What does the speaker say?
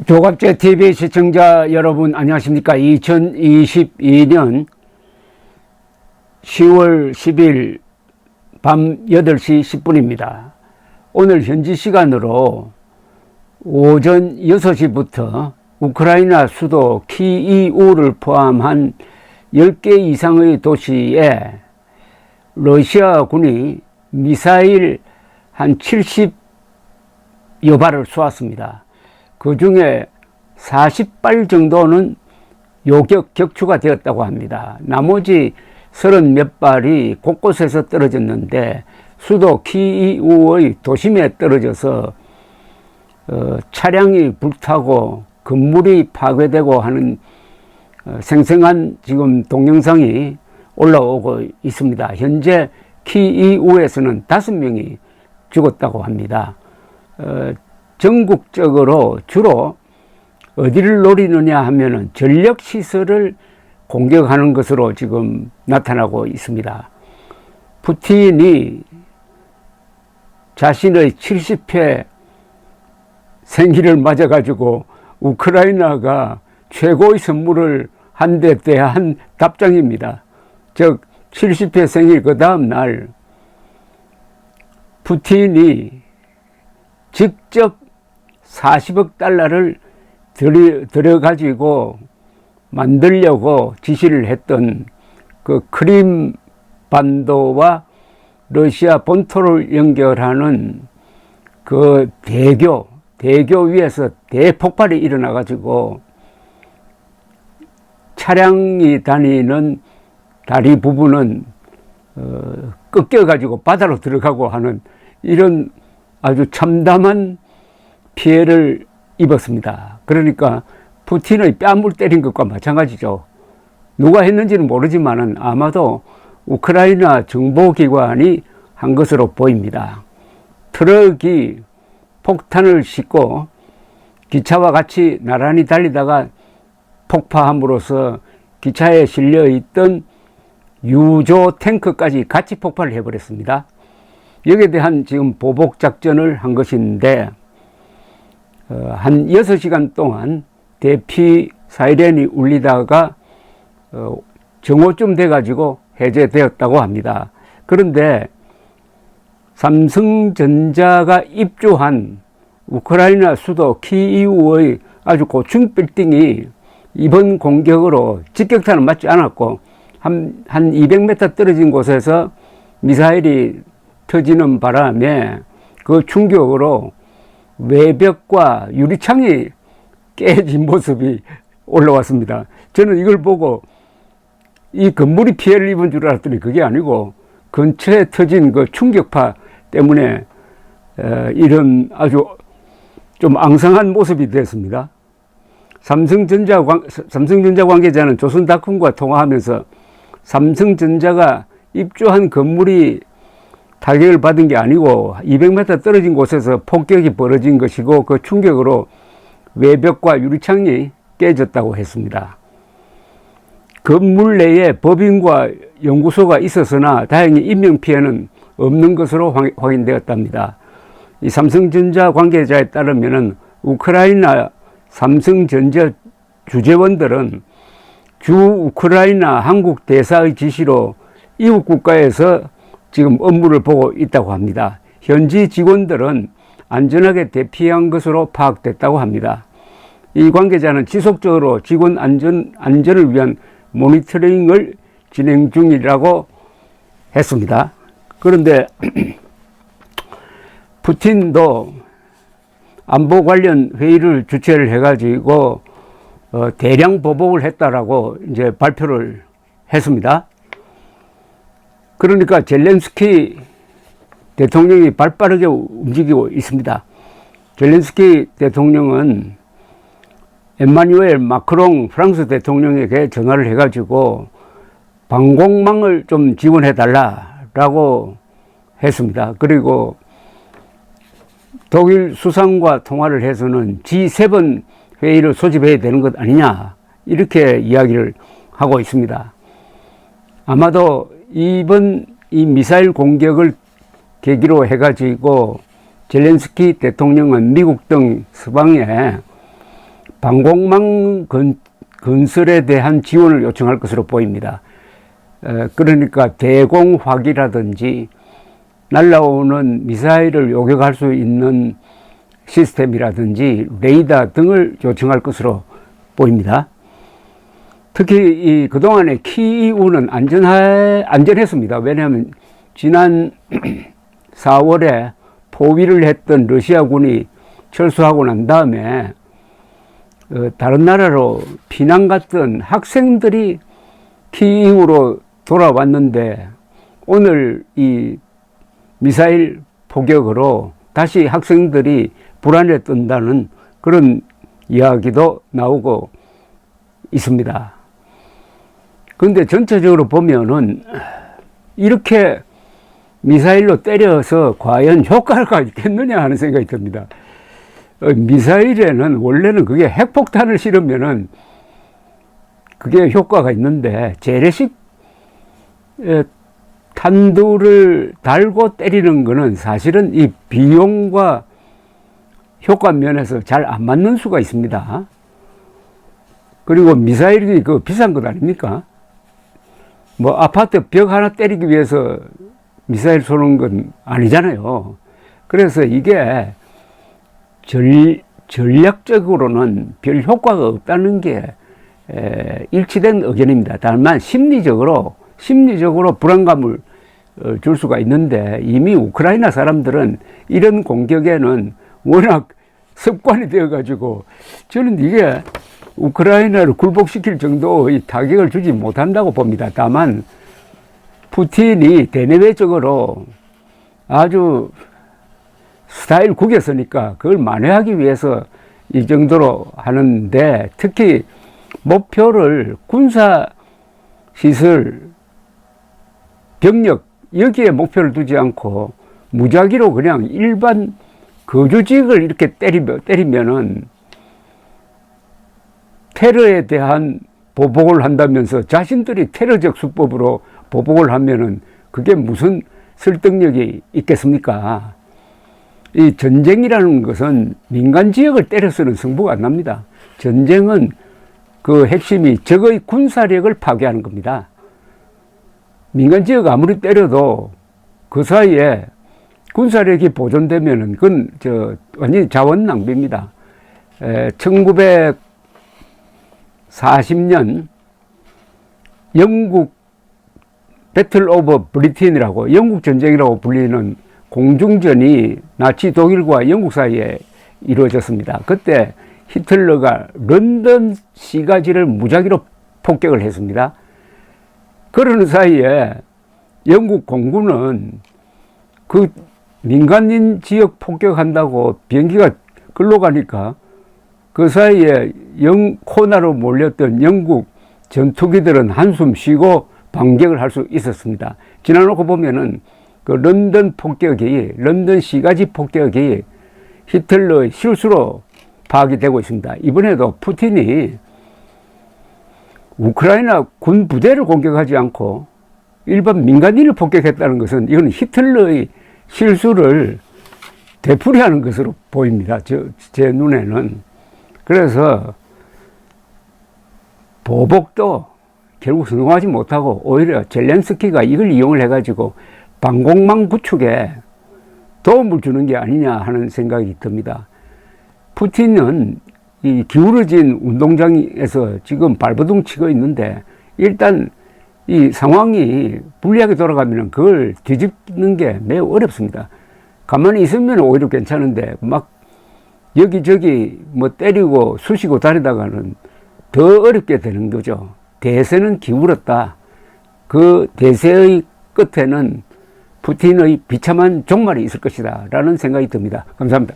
조갑제 TV 시청자 여러분 안녕하십니까. 2022년 10월 10일 밤 8시 10분입니다. 오늘 현지 시간으로 오전 6시부터 우크라이나 수도 키이우를 포함한 10개 이상의 도시에 러시아군이 미사일 한 70여 발을 쏘았습니다. 그 중에 40발 정도는 요격 격추가 되었다고 합니다. 나머지 30몇 발이 곳곳에서 떨어졌는데 수도 키이우의 도심에 떨어져서 차량이 불타고 건물이 파괴되고 하는 생생한 지금 동영상이 올라오고 있습니다. 현재 키이우에서는 5명이 죽었다고 합니다. 전국적으로 주로 어디를 노리느냐 하면은 전력시설을 공격하는 것으로 지금 나타나고 있습니다. 푸틴이 자신의 70회 생일을 맞아가지고 우크라이나가 최고의 선물을 한 데 대한 답장입니다. 즉 70회 생일 그 다음 날 푸틴이 직접 40억 달러를 들여가지고 만들려고 지시를 했던 그 크림 반도와 러시아 본토를 연결하는 그 대교 위에서 대폭발이 일어나가지고 차량이 다니는 다리 부분은 꺾여가지고 바다로 들어가고 하는 이런 아주 참담한 피해를 입었습니다. 그러니까 푸틴의 뺨을 때린 것과 마찬가지죠. 누가 했는지는 모르지만은 아마도 우크라이나 정보기관이 한 것으로 보입니다. 트럭이 폭탄을 싣고 기차와 같이 나란히 달리다가 폭파함으로써 기차에 실려 있던 유조 탱크까지 같이 폭발을 해버렸습니다. 여기에 대한 지금 보복 작전을 한 것인데 한 6시간 동안 대피 사이렌이 울리다가 정오쯤 돼가지고 해제되었다고 합니다. 그런데 삼성전자가 입주한 우크라이나 수도 키이우의 아주 고층 빌딩이 이번 공격으로 직격탄은 맞지 않았고 한 200m 떨어진 곳에서 미사일이 터지는 바람에 그 충격으로 외벽과 유리창이 깨진 모습이 올라왔습니다. 저는 이걸 보고 이 건물이 피해를 입은 줄 알았더니 그게 아니고 근처에 터진 그 충격파 때문에 이런 아주 좀 앙상한 모습이 됐습니다. 삼성전자 관계자는 조선닷컴과 통화하면서 삼성전자가 입주한 건물이 타격을 받은 게 아니고 200m 떨어진 곳에서 폭격이 벌어진 것이고 그 충격으로 외벽과 유리창이 깨졌다고 했습니다. 건물 내에 법인과 연구소가 있었으나 다행히 인명피해는 없는 것으로 확인되었답니다. 이 삼성전자 관계자에 따르면 우크라이나 삼성전자 주재원들은 주 우크라이나 한국 대사의 지시로 이웃 국가에서 지금 업무를 보고 있다고 합니다. 현지 직원들은 안전하게 대피한 것으로 파악됐다고 합니다. 이 관계자는 지속적으로 직원 안전을 위한 모니터링을 진행 중이라고 했습니다. 그런데 푸틴도 안보 관련 회의를 주최를 해가지고 대량 보복을 했다라고 이제 발표를 했습니다. 그러니까 젤렌스키 대통령이 발빠르게 움직이고 있습니다. 젤렌스키 대통령은 엠마뉴엘 마크롱 프랑스 대통령에게 전화를 해가지고 방공망을 좀 지원해달라고 했습니다. 그리고 독일 수상과 통화를 해서는 G7 회의를 소집해야 되는 것 아니냐 이렇게 이야기를 하고 있습니다. 아마도 이번 이 미사일 공격을 계기로 해가지고 젤렌스키 대통령은 미국 등 서방에 방공망 건설에 대한 지원을 요청할 것으로 보입니다. 그러니까 대공화기라든지 날아오는 미사일을 요격할 수 있는 시스템이라든지 레이더 등을 요청할 것으로 보입니다. 특히 그동안의 키이우는 안전했습니다. 왜냐하면 지난 4월에 포위를 했던 러시아군이 철수하고 난 다음에 다른 나라로 피난 갔던 학생들이 키이우로 돌아왔는데 오늘 이 미사일 포격으로 다시 학생들이 불안에 뜬다는 그런 이야기도 나오고 있습니다. 그런데 전체적으로 보면은 이렇게 미사일로 때려서 과연 효과가 있겠느냐 하는 생각이 듭니다. 미사일에는 원래는 그게 핵폭탄을 실으면은 그게 효과가 있는데 재래식 탄두를 달고 때리는 거는 사실은 이 비용과 효과 면에서 잘 안 맞는 수가 있습니다. 그리고 미사일이 그 비싼 것 아닙니까? 뭐 아파트 벽 하나 때리기 위해서 미사일 쏘는 건 아니잖아요. 그래서 이게 전략적으로는 별 효과가 없다는 게 일치된 의견입니다. 다만 심리적으로 불안감을 줄 수가 있는데 이미 우크라이나 사람들은 이런 공격에는 워낙 습관이 되어 가지고 저는 이게 우크라이나를 굴복시킬 정도의 타격을 주지 못한다고 봅니다. 다만 푸틴이 대내외적으로 아주 스타일 구겼으니까 그걸 만회하기 위해서 이 정도로 하는데, 특히 목표를 군사시설, 병력 여기에 목표를 두지 않고 무작위로 그냥 일반 거주지역을 이렇게 때리면은 테러에 대한 보복을 한다면서 자신들이 테러적 수법으로 보복을 하면은 그게 무슨 설득력이 있겠습니까? 이 전쟁이라는 것은 민간 지역을 때려서는 승부가 안 납니다. 전쟁은 그 핵심이 적의 군사력을 파괴하는 겁니다. 민간 지역 아무리 때려도 그 사이에 군사력이 보존되면은 그건 완전히 자원 낭비입니다. 1940년 영국 배틀 오브 브리튼이라고, 영국 전쟁이라고 불리는 공중전이 나치 독일과 영국 사이에 이루어졌습니다. 그때 히틀러가 런던 시가지를 무작위로 폭격을 했습니다. 그러는 사이에 영국 공군은 그 민간인 지역 폭격한다고 비행기가 글로 가니까 그 사이에 코나로 몰렸던 영국 전투기들은 한숨 쉬고 반격을 할 수 있었습니다. 지나놓고 보면은 그 런던 시가지 폭격이 히틀러의 실수로 파악이 되고 있습니다. 이번에도 푸틴이 우크라이나 군 부대를 공격하지 않고 일반 민간인을 폭격했다는 것은 이건 히틀러의 실수를 되풀이하는 것으로 보입니다. 제 눈에는. 그래서 보복도 결국 성공하지 못하고 오히려 젤렌스키가 이걸 이용을 해가지고 방공망 구축에 도움을 주는 게 아니냐 하는 생각이 듭니다. 푸틴은 이 기울어진 운동장에서 지금 발버둥 치고 있는데, 일단 이 상황이 불리하게 돌아가면 그걸 뒤집는 게 매우 어렵습니다. 가만히 있으면 오히려 괜찮은데 막 여기저기 뭐 때리고 쑤시고 다니다가는 더 어렵게 되는 거죠. 대세는 기울었다. 그 대세의 끝에는 푸틴의 비참한 종말이 있을 것이다 라는 생각이 듭니다. 감사합니다.